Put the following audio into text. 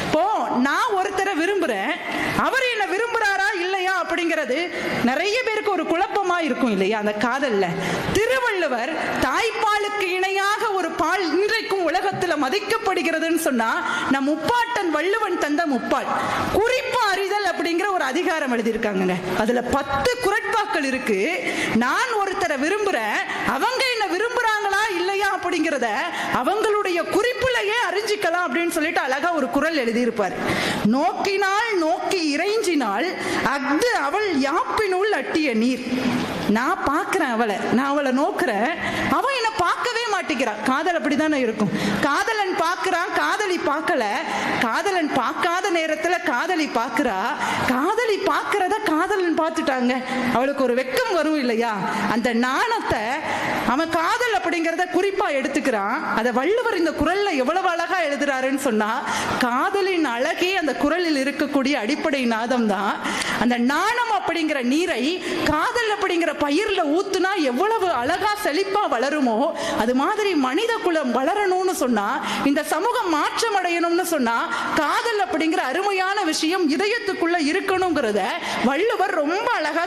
இப்போ நான் ஒருத்தரை விரும்புறேன், அவர் என்ன விரும்புறாரா இல்லையா அப்படிங்கிறது நிறைய பேருக்கு ஒரு குழப்பமா இருக்கும் இல்லையா அந்த காதல்ல. திருவள்ளுவர் தாய்ப்பாலுக்கு இணையாக ஒரு பால் இன்றைக்கும் உலகத்துல மதிக்கப்படுகிறதுன்னு சொன்னா நம் முப்பாட்டன் வள்ளுவன் தந்த முப்பால் குறிப்பு அறிதல் அப்படிங்கிற ஒரு அதிகாரம் எழுதியிருக்காங்க. அதுல 10 குறட்பாக்கள் இருக்கு. நான் ஒருத்தரை விரும்புறேன், அவங்க என்ன விரும்புறாங்களா இல்லையா அப்படிங்கிறத அவங்களுடைய குறிப்புலையே அறிஞ்சிக்கலாம் அப்படின்னு சொல்லிட்டு அழகா ஒரு குறள் எழுதியிருப்பார். நோக்கினால் நோக்கி இறைஞ்சினால் அஃது அவள் யாப்பினுள் அட்டிய நீர். நான் பார்க்கிறேன் அவளை, நான் அவளை நோக்குறேன், அவன் என்ன பார்க்கவே மாட்டேங்கிறான். காதல் அப்படித்தானே இருக்கும். காதலன் பார்க்கிறான், காதலி பார்க்கல. காதலன் பார்க்காத நேரத்துல காதலி பார்க்கிறா, காதலி பார்க்கிறத காதலன் பார்த்துட்டாங்க. அவளுக்கு ஒரு வெக்கம் வரும் இல்லையா? அந்த நாணத்தை அவன் காதல் அப்படிங்கிறத குறிப்பா எடுத்துக்கிறான். அதை வள்ளுவர் இந்த குறள்ல எவ்வளவு அழகா எழுதுறாருன்னு சொன்னா, காதலின் அழகே அந்த குறளில் இருக்கக்கூடிய அடிப்படை நாதம் தான். அந்த நாணம் அப்படிங்கிற நீரை காதல் அப்படிங்கிற பயிர்ல ஊத்துனா எவ்வளவு அழகா செழிப்பா வளருமோ, அது மாதிரி மனித குலம் வளரணும்னு சொன்னா, இந்த சமூகம் மாற்றம் அடையணும்னு சொன்னா, காதல் அப்படிங்கிற அருமையான விஷயம் இதயத்துக்குள்ள இருக்கணுங்கிறத வள்ளுவர் ரொம்ப அழகா